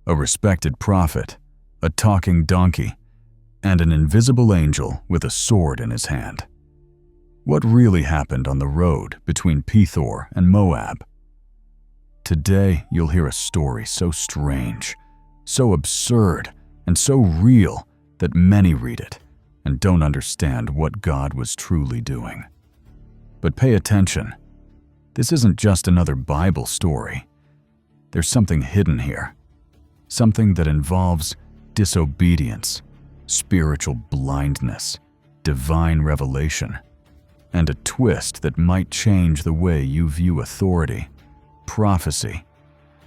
a respected prophet, a talking donkey, and an invisible angel with a sword in his hand. What really happened on the road between Pethor and Moab? Today, you'll hear a story so strange, so absurd, and so real that many read it and don't understand what God was truly doing. But pay attention. This isn't just another Bible story. There's something hidden here, something that involves disobedience, spiritual blindness, divine revelation, and a twist that might change the way you view authority, prophecy,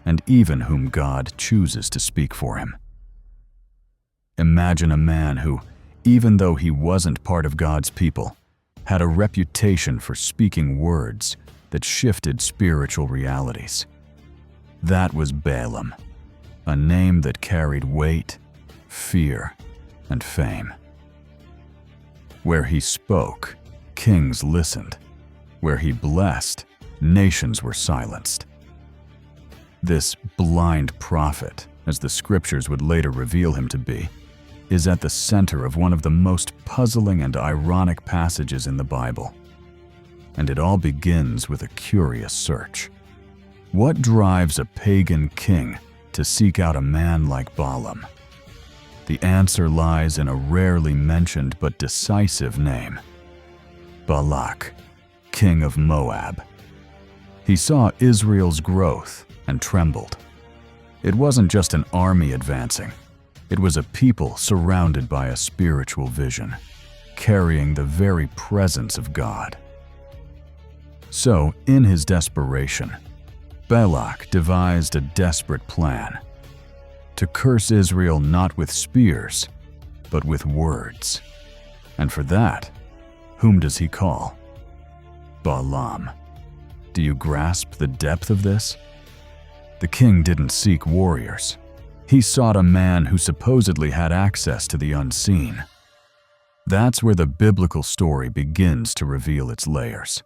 and even whom God chooses to speak for him. Imagine a man who, even though he wasn't part of God's people, had a reputation for speaking words that shifted spiritual realities. That was Balaam, a name that carried weight, fear, and fame. Where he spoke, kings listened. Where he blessed, nations were silenced. This blind prophet, as the scriptures would later reveal him to be, is at the center of one of the most puzzling and ironic passages in the Bible. And it all begins with a curious search. What drives a pagan king to seek out a man like Balaam? The answer lies in a rarely mentioned but decisive name: Balak, king of Moab. He saw Israel's growth and trembled. It wasn't just an army advancing. It was a people surrounded by a spiritual vision, carrying the very presence of God. So, in his desperation, Balak devised a desperate plan: to curse Israel not with spears, but with words. And for that, whom does he call? Balaam. Do you grasp the depth of this? The king didn't seek warriors. He sought a man who supposedly had access to the unseen. That's where the biblical story begins to reveal its layers.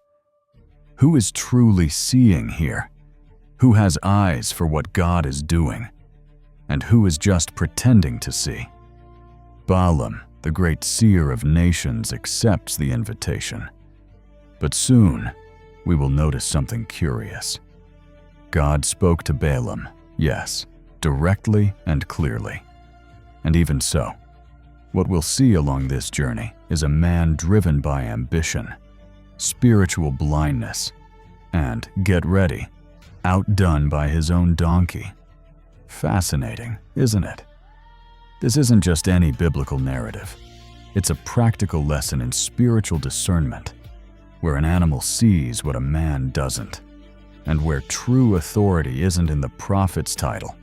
Who is truly seeing here? Who has eyes for what God is doing? And who is just pretending to see? Balaam, the great seer of nations, accepts the invitation. But soon, we will notice something curious. God spoke to Balaam, yes, directly and clearly. And even so, what we'll see along this journey is a man driven by ambition, spiritual blindness, and, get ready, outdone by his own donkey. Fascinating, isn't it? This isn't just any biblical narrative. It's a practical lesson in spiritual discernment, where an animal sees what a man doesn't, and where true authority isn't in the prophet's title,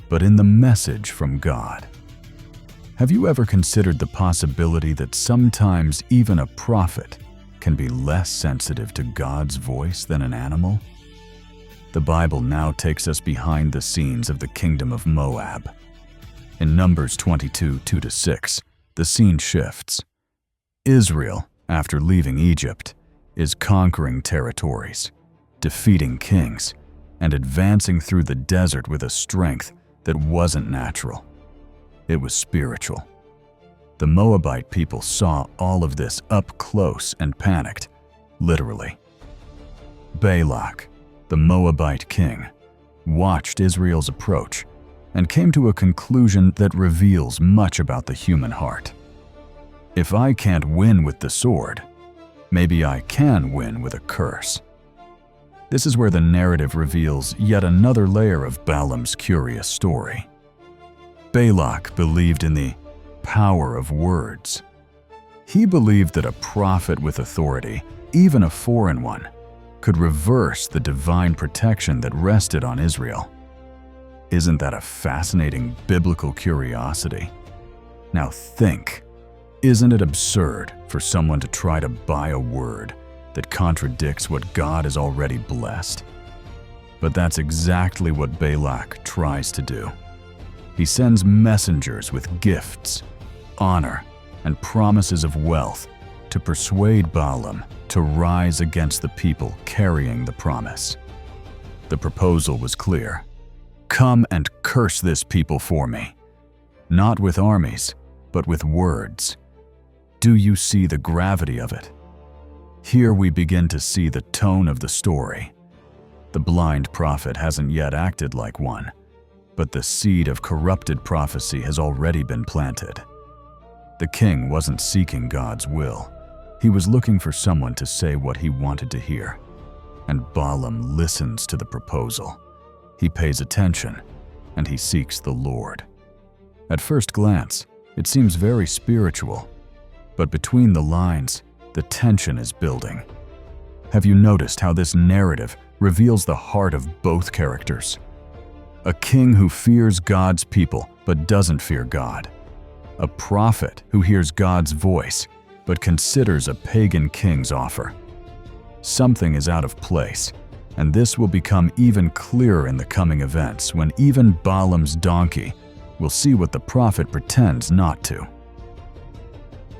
but in the message from God. Have you ever considered the possibility that sometimes even a prophet can be less sensitive to God's voice than an animal? The Bible now takes us behind the scenes of the kingdom of Moab. In Numbers 22, 2-6, the scene shifts. Israel, after leaving Egypt, is conquering territories, defeating kings, and advancing through the desert with a strength that wasn't natural. It was spiritual. The Moabite people saw all of this up close and panicked, literally. Balak, the Moabite king, watched Israel's approach and came to a conclusion that reveals much about the human heart. If I can't win with the sword, maybe I can win with a curse. This is where the narrative reveals yet another layer of Balaam's curious story. Balak believed in the power of words. He believed that a prophet with authority, even a foreign one, could reverse the divine protection that rested on Israel. Isn't that a fascinating biblical curiosity? Now think, isn't it absurd for someone to try to buy a word that contradicts what God has already blessed? But that's exactly what Balak tries to do. He sends messengers with gifts, honor, and promises of wealth to persuade Balaam to rise against the people carrying the promise. The proposal was clear. Come and curse this people for me, not with armies, but with words. Do you see the gravity of it? Here we begin to see the tone of the story. The blind prophet hasn't yet acted like one, but the seed of corrupted prophecy has already been planted. The king wasn't seeking God's will. He was looking for someone to say what he wanted to hear. And Balaam listens to the proposal. He pays attention, and he seeks the Lord. At first glance, it seems very spiritual, but between the lines, the tension is building. Have you noticed how this narrative reveals the heart of both characters? A king who fears God's people but doesn't fear God. A prophet who hears God's voice but considers a pagan king's offer. Something is out of place, and this will become even clearer in the coming events when even Balaam's donkey will see what the prophet pretends not to.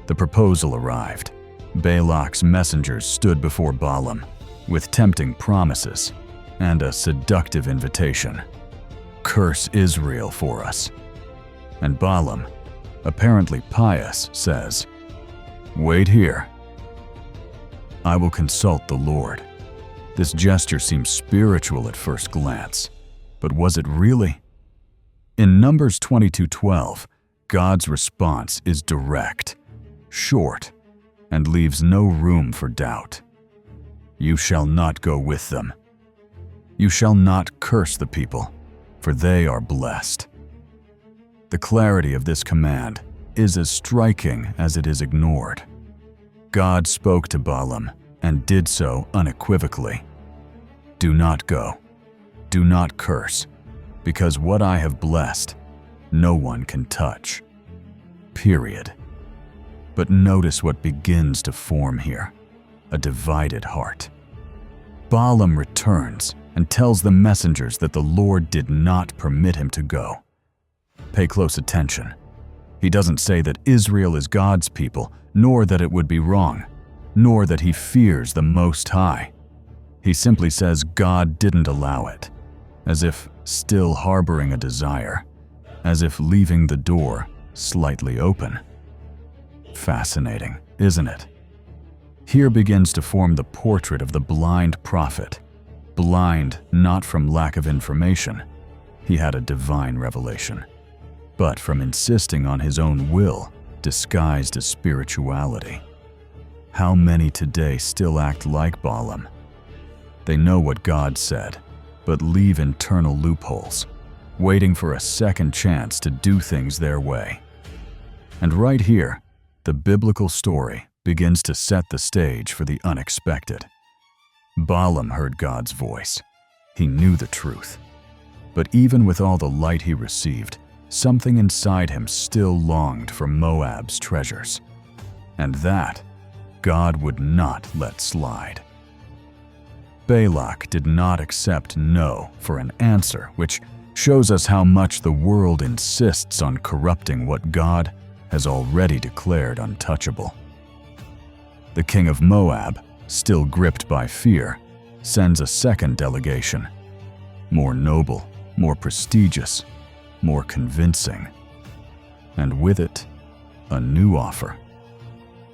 The proposal arrived. Balak's messengers stood before Balaam with tempting promises and a seductive invitation. Curse Israel for us. And Balaam, apparently pious, says, "Wait here. I will consult the Lord." This gesture seems spiritual at first glance, but was it really? In Numbers 22:12, God's response is direct, short, and leaves no room for doubt. You shall not go with them. You shall not curse the people, for they are blessed. The clarity of this command is as striking as it is ignored. God spoke to Balaam and did so unequivocally. Do not go. Do not curse, because what I have blessed, no one can touch. Period. But notice what begins to form here, a divided heart. Balaam returns and tells the messengers that the Lord did not permit him to go. Pay close attention. He doesn't say that Israel is God's people, nor that it would be wrong, nor that he fears the Most High. He simply says God didn't allow it, as if still harboring a desire, as if leaving the door slightly open. Fascinating, isn't it? Here begins to form the portrait of the blind prophet. Blind not from lack of information. He had a divine revelation, but from insisting on his own will disguised as spirituality. How many today still act like Balaam? They know what God said, but leave internal loopholes, waiting for a second chance to do things their way. And right here, the biblical story begins to set the stage for the unexpected. Balaam heard God's voice. He knew the truth. But even with all the light he received, something inside him still longed for Moab's treasures. And that, God would not let slide. Balak did not accept no for an answer, which shows us how much the world insists on corrupting what God has already declared untouchable. The king of Moab, still gripped by fear, sends a second delegation, more noble, more prestigious, more convincing, and with it, a new offer.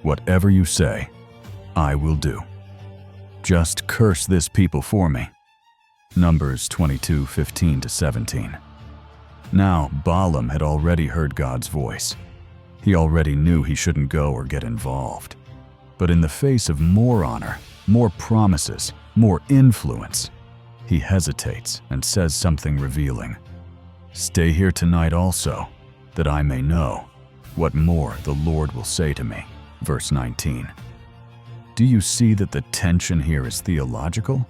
Whatever you say, I will do. Just curse this people for me. Numbers 22:15-17. Now, Balaam had already heard God's voice. He already knew he shouldn't go or get involved. But in the face of more honor, more promises, more influence, he hesitates and says something revealing. Stay here tonight also, that I may know what more the Lord will say to me. Verse 19. Do you see that the tension here is theological?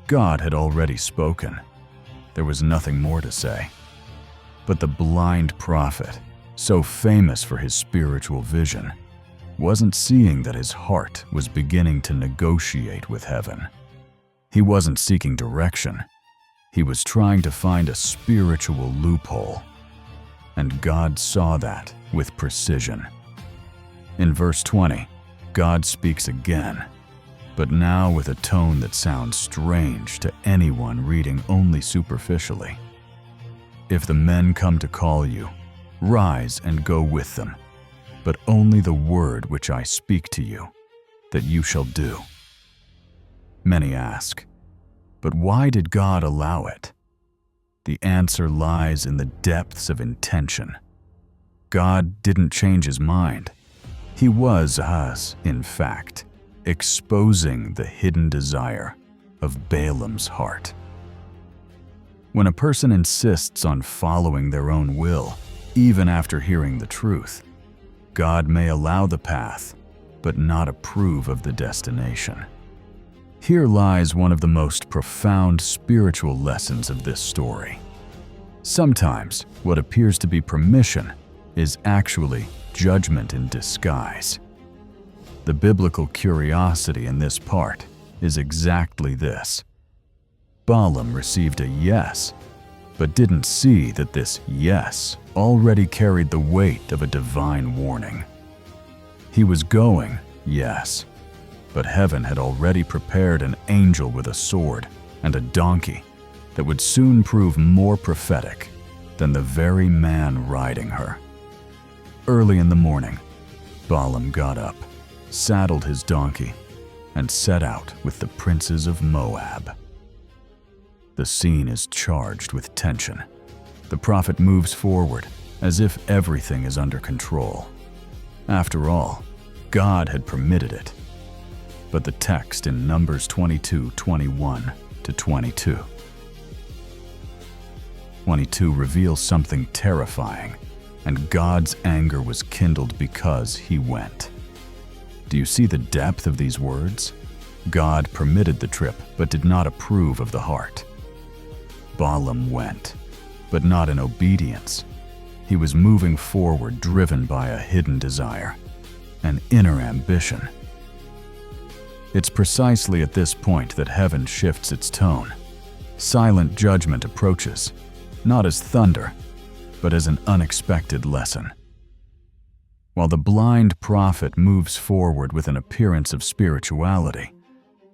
God had already spoken. There was nothing more to say. But the blind prophet, so famous for his spiritual vision, wasn't seeing that his heart was beginning to negotiate with heaven. He wasn't seeking direction. He was trying to find a spiritual loophole. And God saw that with precision. In verse 20, God speaks again, but now with a tone that sounds strange to anyone reading only superficially. If the men come to call you, rise and go with them, but only the word which I speak to you, that you shall do." Many ask, but why did God allow it? The answer lies in the depths of intention. God didn't change his mind. He was, in fact, exposing the hidden desire of Balaam's heart. When a person insists on following their own will, even after hearing the truth, God may allow the path, but not approve of the destination. Here lies one of the most profound spiritual lessons of this story. Sometimes what appears to be permission is actually judgment in disguise. The biblical curiosity in this part is exactly this. Balaam received a yes, but didn't see that this yes already carried the weight of a divine warning. He was going, yes, but heaven had already prepared an angel with a sword and a donkey that would soon prove more prophetic than the very man riding her. Early in the morning, Balaam got up, saddled his donkey, and set out with the princes of Moab. The scene is charged with tension. The prophet moves forward as if everything is under control. After all, God had permitted it. But the text in Numbers 22:21-22 reveals something terrifying, and God's anger was kindled because he went. Do you see the depth of these words? God permitted the trip, but did not approve of the heart. Balaam went, but not in obedience. He was moving forward, driven by a hidden desire, an inner ambition. It's precisely at this point that heaven shifts its tone. Silent judgment approaches, not as thunder, but as an unexpected lesson. While the blind prophet moves forward with an appearance of spirituality,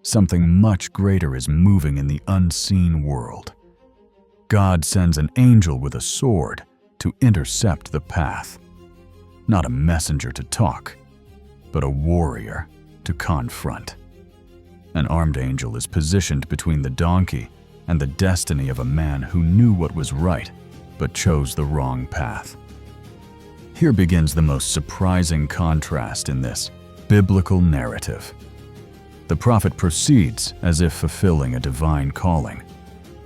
something much greater is moving in the unseen world. God sends an angel with a sword to intercept the path. Not a messenger to talk, but a warrior to confront. An armed angel is positioned between the donkey and the destiny of a man who knew what was right, but chose the wrong path. Here begins the most surprising contrast in this biblical narrative. The prophet proceeds as if fulfilling a divine calling,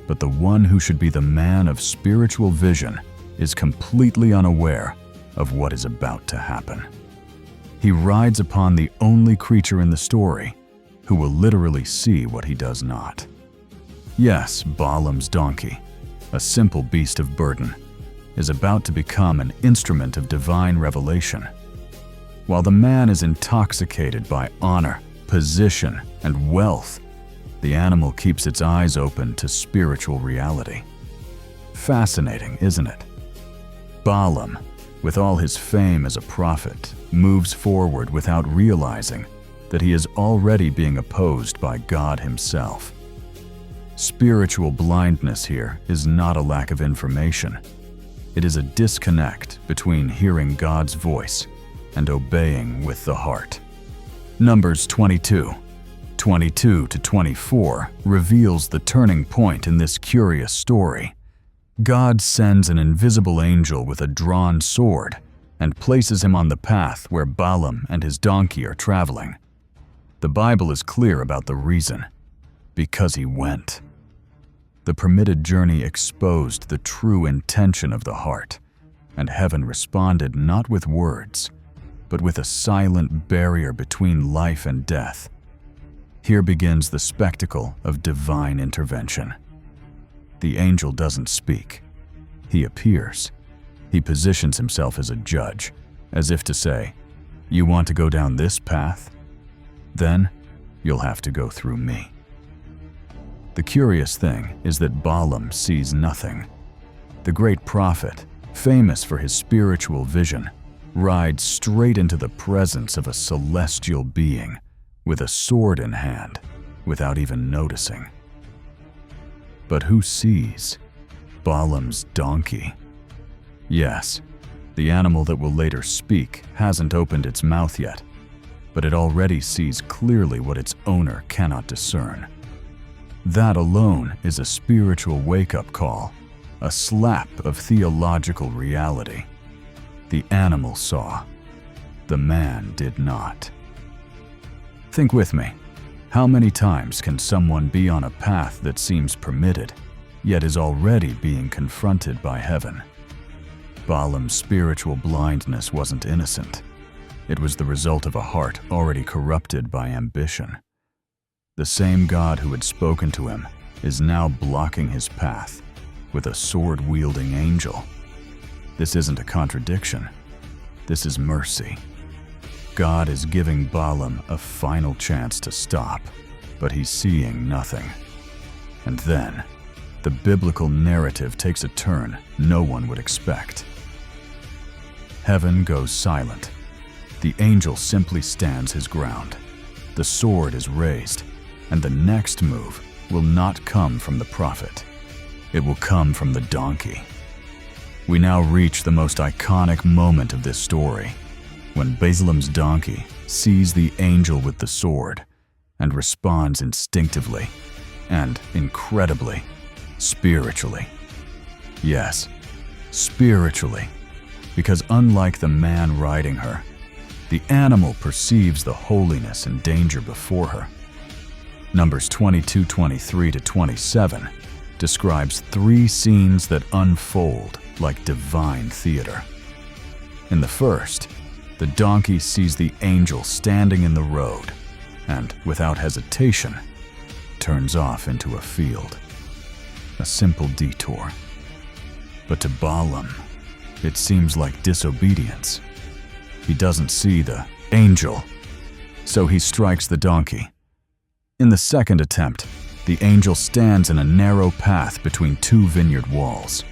but the one who should be the man of spiritual vision is completely unaware of what is about to happen. He rides upon the only creature in the story who will literally see what he does not. Yes, Balaam's donkey, a simple beast of burden, is about to become an instrument of divine revelation. While the man is intoxicated by honor, position, and wealth, the animal keeps its eyes open to spiritual reality. Fascinating, isn't it? Balaam, with all his fame as a prophet, moves forward without realizing that he is already being opposed by God himself. Spiritual blindness here is not a lack of information. It is a disconnect between hearing God's voice and obeying with the heart. Numbers 22:22-24 reveals the turning point in this curious story. God sends an invisible angel with a drawn sword and places him on the path where Balaam and his donkey are traveling. The Bible is clear about the reason: because he went. The permitted journey exposed the true intention of the heart, and heaven responded not with words, but with a silent barrier between life and death. Here begins the spectacle of divine intervention. The angel doesn't speak. He appears. He positions himself as a judge, as if to say, "You want to go down this path? Then you'll have to go through me." The curious thing is that Balaam sees nothing. The great prophet, famous for his spiritual vision, rides straight into the presence of a celestial being with a sword in hand without even noticing. But who sees? Balaam's donkey. Yes, the animal that will later speak hasn't opened its mouth yet, but it already sees clearly what its owner cannot discern. That alone is a spiritual wake-up call, a slap of theological reality. The animal saw. The man did not. Think with me. How many times can someone be on a path that seems permitted, yet is already being confronted by heaven? Balaam's spiritual blindness wasn't innocent. It was the result of a heart already corrupted by ambition. The same God who had spoken to him is now blocking his path with a sword-wielding angel. This isn't a contradiction. This is mercy. God is giving Balaam a final chance to stop, but he's seeing nothing. And then, the biblical narrative takes a turn no one would expect. Heaven goes silent. The angel simply stands his ground. The sword is raised, and the next move will not come from the prophet. It will come from the donkey. We now reach the most iconic moment of this story, when Balaam's donkey sees the angel with the sword and responds instinctively and, incredibly, spiritually. Yes, spiritually, because unlike the man riding her, the animal perceives the holiness and danger before her. Numbers 22:23-27 describes 3 scenes that unfold like divine theater. In the first, the donkey sees the angel standing in the road and, without hesitation, turns off into a field. A simple detour. But to Balaam, it seems like disobedience. He doesn't see the angel, so he strikes the donkey. In the second attempt, the angel stands in a narrow path between 2 vineyard walls.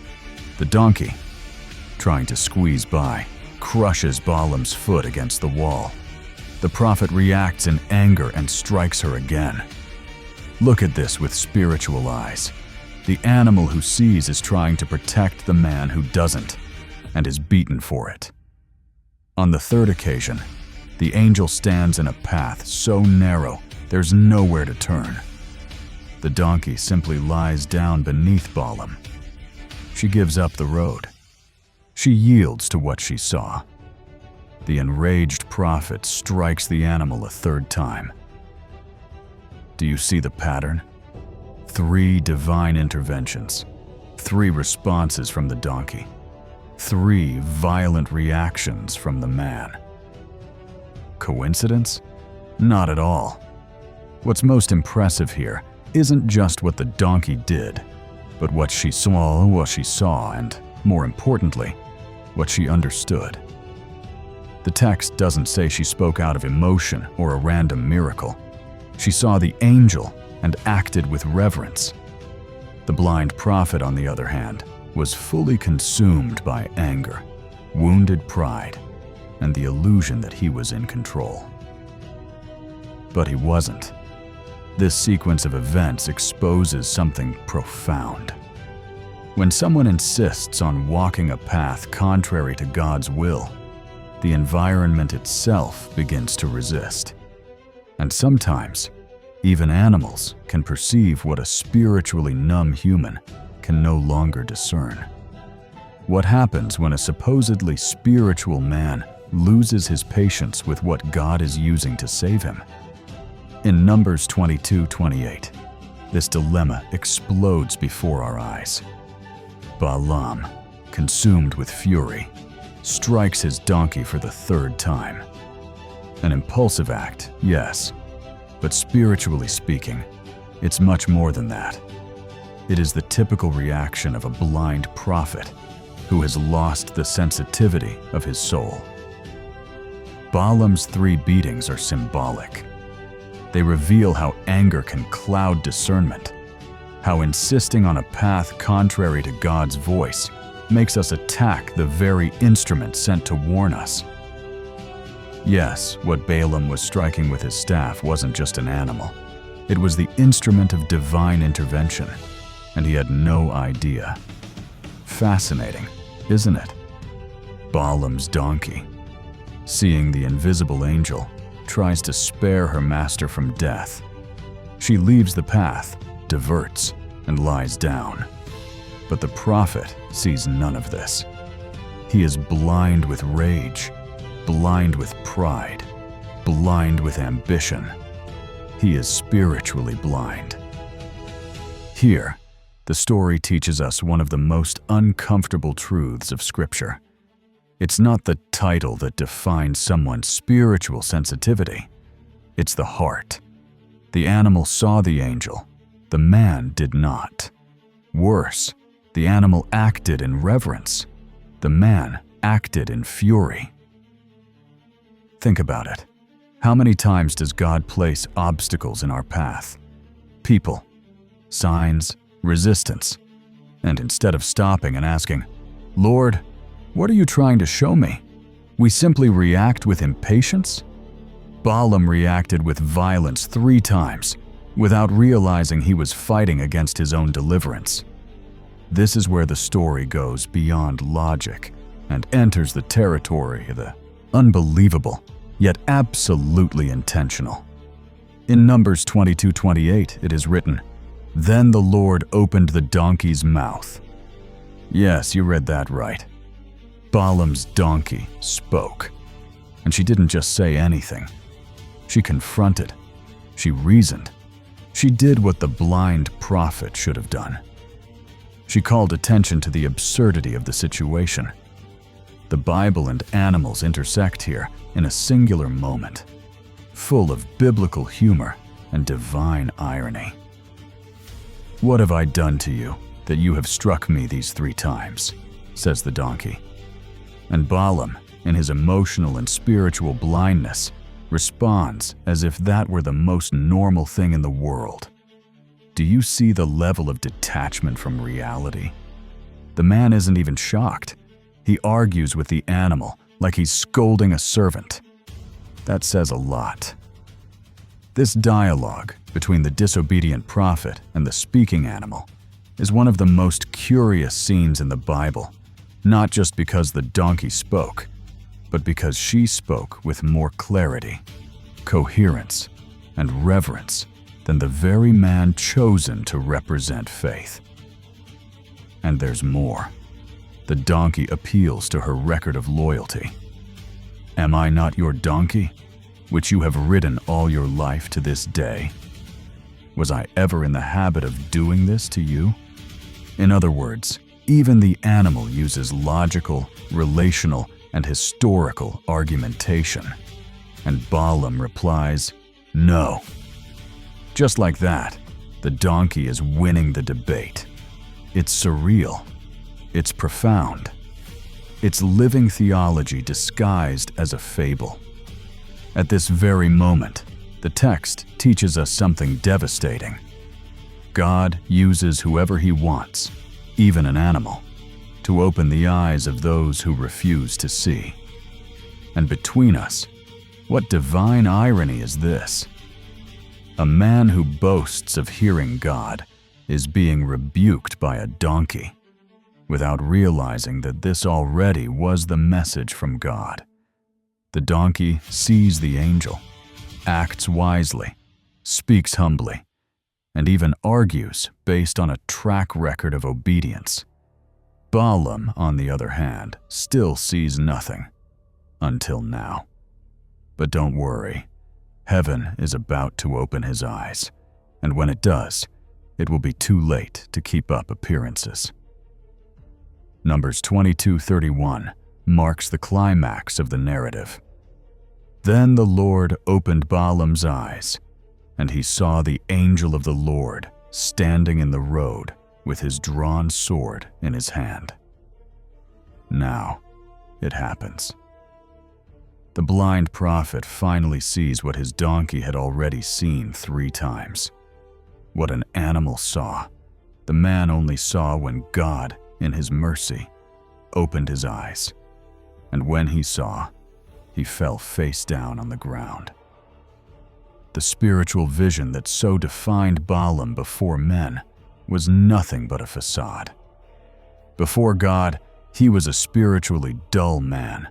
The donkey, trying to squeeze by, crushes Balaam's foot against the wall. The prophet reacts in anger and strikes her again. Look at this with spiritual eyes. The animal who sees is trying to protect the man who doesn't, and is beaten for it. On the third occasion, the angel stands in a path so narrow there's nowhere to turn. The donkey simply lies down beneath Balaam. She gives up the road. She yields to what she saw. The enraged prophet strikes the animal a third time. Do you see the pattern? 3 divine interventions, 3 responses from the donkey, 3 violent reactions from the man. Coincidence? Not at all. What's most impressive here isn't just what the donkey did, but what she saw, and, more importantly, what she understood. The text doesn't say she spoke out of emotion or a random miracle. She saw the angel and acted with reverence. The blind prophet, on the other hand, was fully consumed by anger, wounded pride, and the illusion that he was in control. But he wasn't. This sequence of events exposes something profound. When someone insists on walking a path contrary to God's will, the environment itself begins to resist. And sometimes, even animals can perceive what a spiritually numb human can no longer discern. What happens when a supposedly spiritual man loses his patience with what God is using to save him? In Numbers 22:28, this dilemma explodes before our eyes. Balaam, consumed with fury, strikes his donkey for the 3rd time. An impulsive act, yes, but spiritually speaking, it's much more than that. It is the typical reaction of a blind prophet who has lost the sensitivity of his soul. Balaam's 3 beatings are symbolic. They reveal how anger can cloud discernment, how insisting on a path contrary to God's voice makes us attack the very instrument sent to warn us. Yes, what Balaam was striking with his staff wasn't just an animal. It was the instrument of divine intervention, and he had no idea. fascinating, isn't it? Balaam's donkey, seeing the invisible angel, tries to spare her master from death. She leaves the path, diverts, and lies down. But the prophet sees none of this. He is blind with rage, blind with pride, blind with ambition. He is spiritually blind. Here, the story teaches us one of the most uncomfortable truths of Scripture. It's not the title that defines someone's spiritual sensitivity. It's the heart. The animal saw the angel. The man did not. Worse, the animal acted in reverence. The man acted in fury. Think about it. How many times does God place obstacles in our path? People, signs, resistance. And instead of stopping and asking, "Lord, what are you trying to show me?" we simply react with impatience? Balaam reacted with violence 3 times, without realizing he was fighting against his own deliverance. This is where the story goes beyond logic and enters the territory of the unbelievable, yet absolutely intentional. In Numbers 22:28, it is written, "Then the Lord opened the donkey's mouth." Yes, you read that right. Balaam's donkey spoke. And she didn't just say anything. She confronted. She reasoned. She did what the blind prophet should have done. She called attention to the absurdity of the situation. The Bible and animals intersect here in a singular moment, full of biblical humor and divine irony. "What have I done to you that you have struck me these 3 times?" says the donkey. And Balaam, in his emotional and spiritual blindness, responds as if that were the most normal thing in the world. Do you see the level of detachment from reality? The man isn't even shocked. He argues with the animal like he's scolding a servant. That says a lot. This dialogue between the disobedient prophet and the speaking animal is one of the most curious scenes in the Bible, not just because the donkey spoke, but because she spoke with more clarity, coherence, and reverence than the very man chosen to represent faith. And there's more. The donkey appeals to her record of loyalty. "Am I not your donkey, which you have ridden all your life to this day? Was I ever in the habit of doing this to you?" In other words, even the animal uses logical, relational, and historical argumentation. And Balaam replies, "No." Just like that, the donkey is winning the debate. It's surreal. It's profound. It's living theology disguised as a fable. At this very moment, the text teaches us something devastating. God uses whoever He wants, even an animal, to open the eyes of those who refuse to see. And between us, what divine irony is this? A man who boasts of hearing God is being rebuked by a donkey, without realizing that this already was the message from God. The donkey sees the angel, acts wisely, speaks humbly, and even argues based on a track record of obedience. Balaam, on the other hand, still sees nothing, until now. But don't worry, heaven is about to open his eyes, and when it does, it will be too late to keep up appearances. Numbers 22:31 marks the climax of the narrative. Then the Lord opened Balaam's eyes, and he saw the angel of the Lord standing in the road with his drawn sword in his hand. Now it happens. The blind prophet finally sees what his donkey had already seen 3 times. What an animal saw, the man only saw when God, in His mercy, opened his eyes. And when he saw, he fell face down on the ground. The spiritual vision that so defined Balaam before men was nothing but a facade. Before God, he was a spiritually dull man,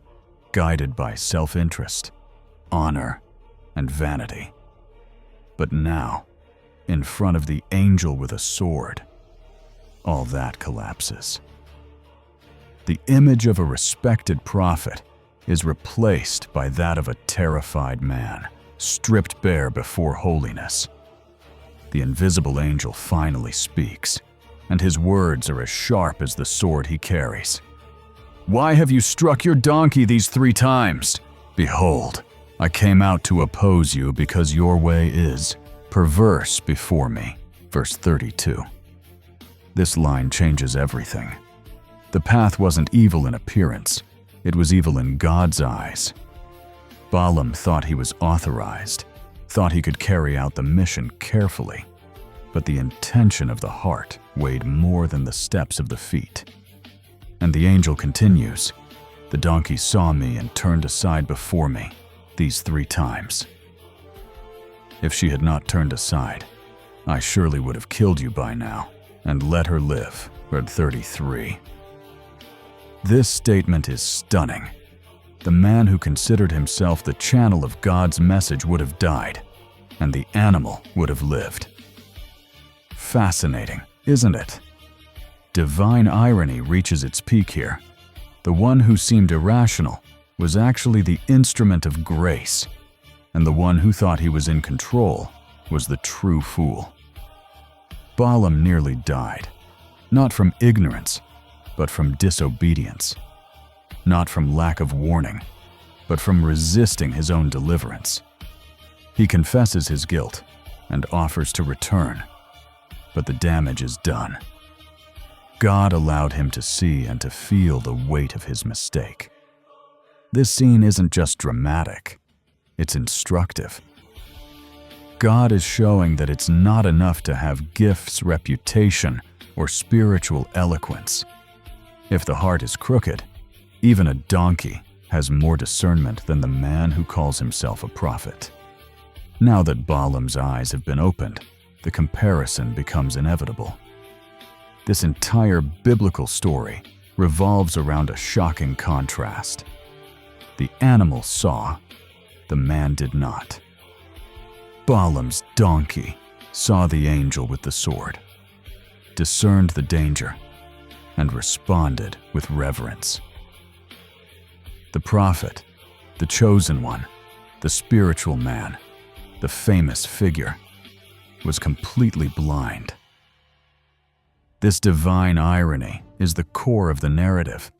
guided by self-interest, honor, and vanity. But now, in front of the angel with a sword, all that collapses. The image of a respected prophet is replaced by that of a terrified man, stripped bare before holiness. The invisible angel finally speaks, and his words are as sharp as the sword he carries. "Why have you struck your donkey these 3 times? Behold, I came out to oppose you because your way is perverse before me." Verse 32. This line changes everything. The path wasn't evil in appearance, it was evil in God's eyes. Balaam thought he was authorized, thought he could carry out the mission carefully, but the intention of the heart weighed more than the steps of the feet. And the angel continues, "The donkey saw me and turned aside before me these 3 times. If she had not turned aside, I surely would have killed you by now and let her live." Verse 33. This statement is stunning. The man who considered himself the channel of God's message would have died, and the animal would have lived. Fascinating, isn't it? Divine irony reaches its peak here. The one who seemed irrational was actually the instrument of grace, and the one who thought he was in control was the true fool. Balaam nearly died, not from ignorance, but from disobedience. Not from lack of warning, but from resisting his own deliverance. He confesses his guilt and offers to return, but the damage is done. God allowed him to see and to feel the weight of his mistake. This scene isn't just dramatic, it's instructive. God is showing that it's not enough to have gifts, reputation, or spiritual eloquence. If the heart is crooked, even a donkey has more discernment than the man who calls himself a prophet. Now that Balaam's eyes have been opened, the comparison becomes inevitable. This entire biblical story revolves around a shocking contrast. The animal saw, the man did not. Balaam's donkey saw the angel with the sword, discerned the danger, and responded with reverence. The prophet, the chosen one, the spiritual man, the famous figure, was completely blind. This divine irony is the core of the narrative.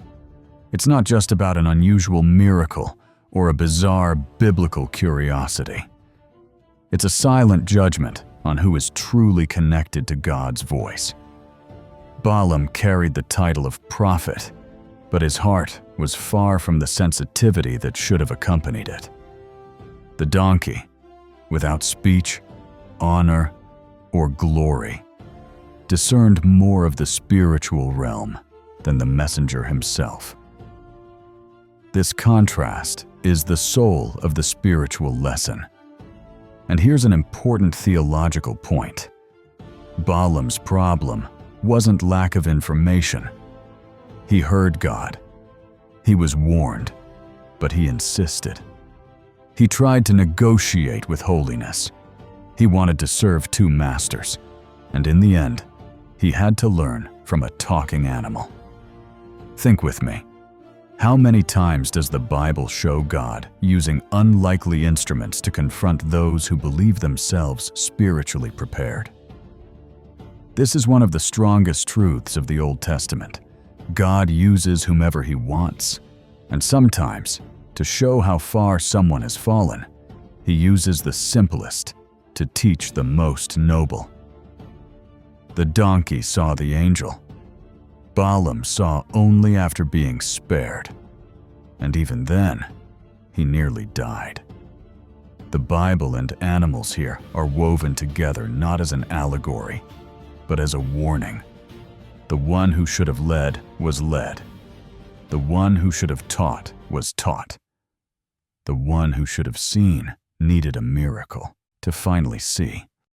It's not just about an unusual miracle or a bizarre biblical curiosity. It's a silent judgment on who is truly connected to God's voice. Balaam carried the title of prophet, but his heart was far from the sensitivity that should have accompanied it. The donkey, without speech, honor, or glory, discerned more of the spiritual realm than the messenger himself. This contrast is the soul of the spiritual lesson. And here's an important theological point. Balaam's problem wasn't lack of information. He heard God. He was warned, but he insisted. He tried to negotiate with holiness. He wanted to serve 2 masters, and in the end, he had to learn from a talking animal. Think with me. How many times does the Bible show God using unlikely instruments to confront those who believe themselves spiritually prepared? This is one of the strongest truths of the Old Testament. God uses whomever he wants, and sometimes, to show how far someone has fallen, he uses the simplest to teach the most noble. The donkey saw the angel. Balaam saw only after being spared, and even then, he nearly died. The Bible and animals here are woven together not as an allegory, but as a warning. The one who should have led was led. The one who should have taught was taught. The one who should have seen needed a miracle to finally see.